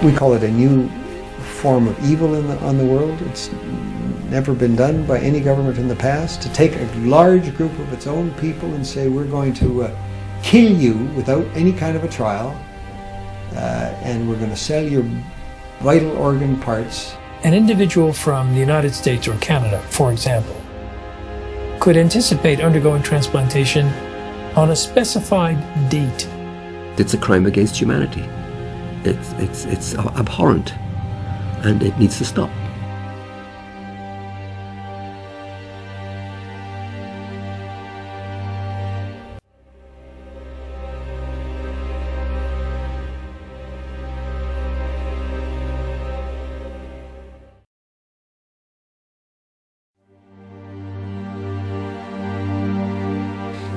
We call it a new form of evil on the world. It's never been done by any government in the past, to take a large group of its own people and say, we're going to kill you without any kind of a trial, and we're going to sell your vital organ parts. An individual from the United States or Canada, for example, could anticipate undergoing transplantation on a specified date. It's a crime against humanity. It's abhorrent, and it needs to stop.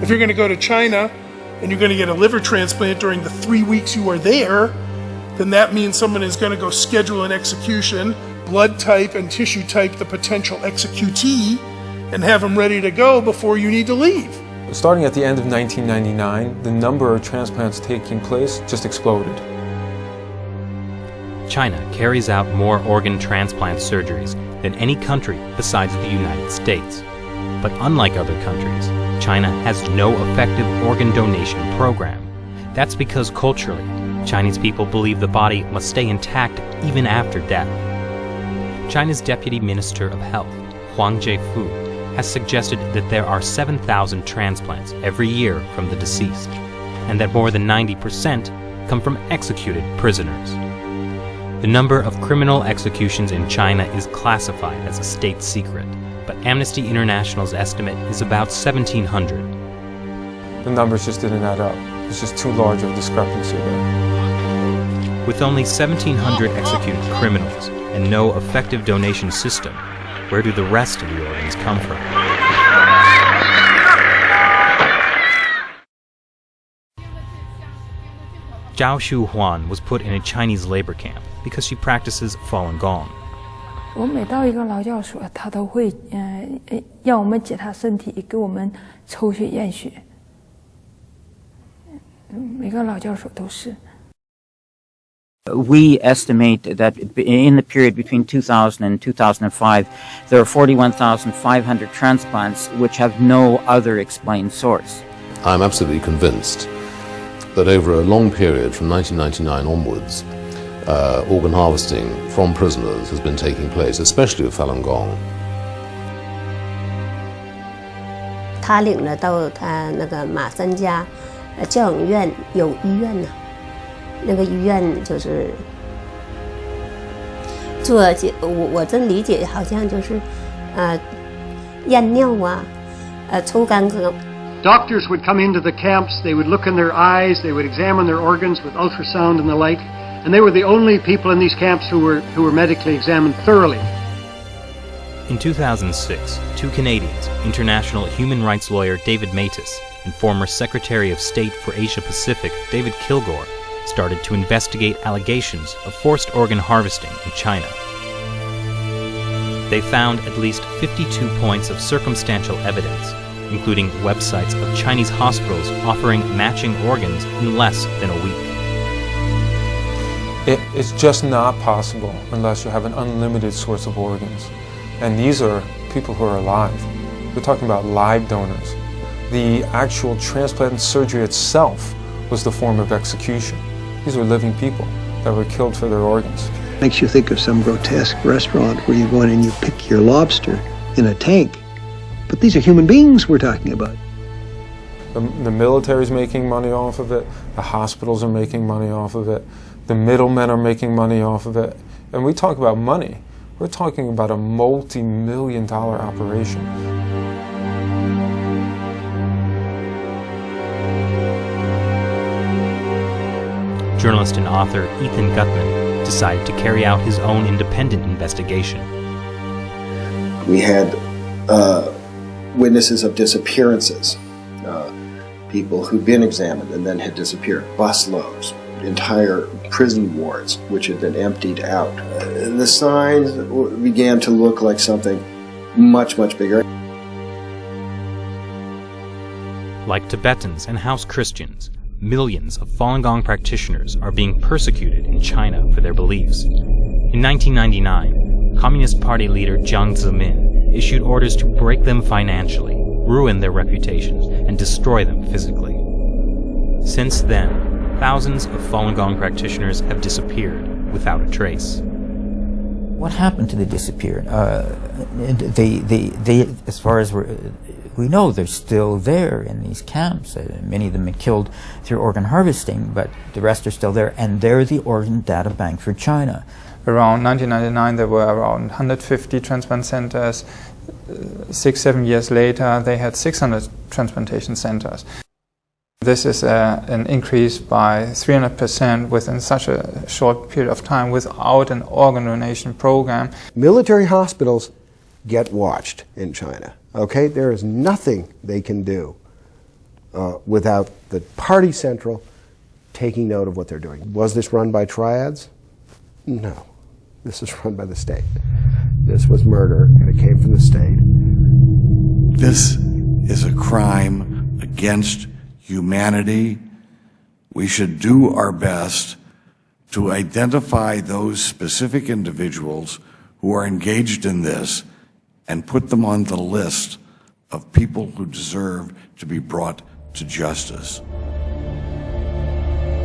If you're going to go to China and you're going to get a liver transplant during the 3 weeks you are there, then that means someone is going to go schedule an execution, blood type and tissue type the potential executee, and have them ready to go before you need to leave. Starting at the end of 1999, the number of transplants taking place just exploded. China carries out more organ transplant surgeries than any country besides the United States. But unlike other countries, China has no effective organ donation program. That's because culturally, Chinese people believe the body must stay intact even after death. China's Deputy Minister of Health, Huang Jiefu, has suggested that there are 7,000 transplants every year from the deceased, and that more than 90% come from executed prisoners. The number of criminal executions in China is classified as a state secret, but Amnesty International's estimate is about 1,700. The numbers just didn't add up. It's just too large of a discrepancy there. With only 1,700 executed criminals and no effective donation system, where do the rest of the organs come from? Zhao Shuhuan was put in a Chinese labor camp because she practices Falun Gong. 我每到一个劳教所，他都会让我们检查身体，给我们抽血验血。每个劳教所都是。 We estimate that in the period between 2000 and 2005, there are 41,500 transplants which have no other explained source. I'm absolutely convinced that over a long period from 1999 onwards, organ harvesting from prisoners has been taking place, especially with Falun Gong. 他领了到他那个马三家教养院有医院呢，那个医院就是做我真理解好像就是验尿啊，抽干咳。 Doctors would come into the camps, they would look in their eyes, they would examine their organs with ultrasound and the like, and they were the only people in these camps who were medically examined thoroughly. In 2006, two Canadians, international human rights lawyer David Matus and former Secretary of State for Asia Pacific David Kilgore, started to investigate allegations of forced organ harvesting in China. They found at least 52 points of circumstantial evidence, including websites of Chinese hospitals offering matching organs in less than a week. It's just not possible unless you have an unlimited source of organs. And these are people who are alive. We're talking about live donors. The actual transplant surgery itself was the form of execution. These were living people that were killed for their organs. Makes you think of some grotesque restaurant where you go in and you pick your lobster in a tank. But these are human beings we're talking about. The military's making money off of it. The hospitals are making money off of it. The middlemen are making money off of it. And we talk about money. We're talking about a multi-million-dollar operation. Journalist and author Ethan Gutman decided to carry out his own independent investigation. We had witnesses of disappearances, people who'd been examined and then had disappeared, busloads, entire prison wards which had been emptied out. The signs began to look like something much, much bigger. Like Tibetans and house Christians, millions of Falun Gong practitioners are being persecuted in China for their beliefs. In 1999, Communist Party leader Jiang Zemin issued orders to break them financially, ruin their reputations, and destroy them physically. Since then, thousands of Falun Gong practitioners have disappeared without a trace. What happened to the disappeared? As far as we know, they're still there in these camps. Many of them been killed through organ harvesting, but the rest are still there, and they're the organ data bank for China. Around 1999, there were around 150 transplant centers. 6-7 years later, they had 600 transplantation centers. This is an increase by 300% within such a short period of time without an organ donation program. Military hospitals get watched in China. Okay, there is nothing they can do without the party central taking note of what they're doing. Was this run by triads? No. This is run by the state. This was murder, and it came from the state. This is a crime against humanity. We should do our best to identify those specific individuals who are engaged in this and put them on the list of people who deserve to be brought to justice.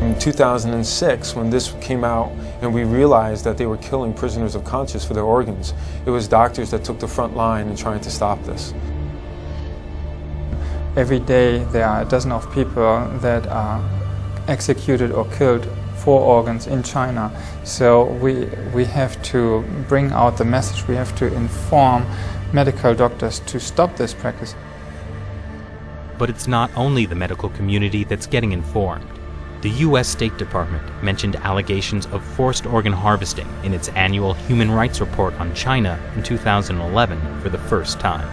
In 2006, when this came out and we realized that they were killing prisoners of conscience for their organs, it was doctors that took the front line in trying to stop this. Every day there are a dozen of people that are executed or killed for organs in China. So we have to bring out the message, we have to inform medical doctors to stop this practice. But it's not only the medical community that's getting informed. The U.S. State Department mentioned allegations of forced organ harvesting in its annual Human Rights Report on China in 2011 for the first time.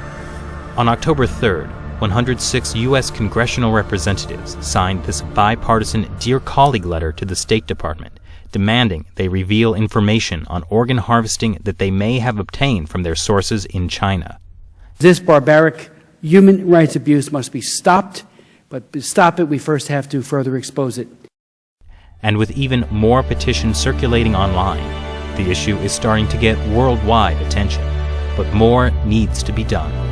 On October 3rd, 106 U.S. congressional representatives signed this bipartisan Dear Colleague letter to the State Department, demanding they reveal information on organ harvesting that they may have obtained from their sources in China. This barbaric human rights abuse must be stopped, but to stop it, we first have to further expose it. And with even more petitions circulating online, the issue is starting to get worldwide attention. But more needs to be done.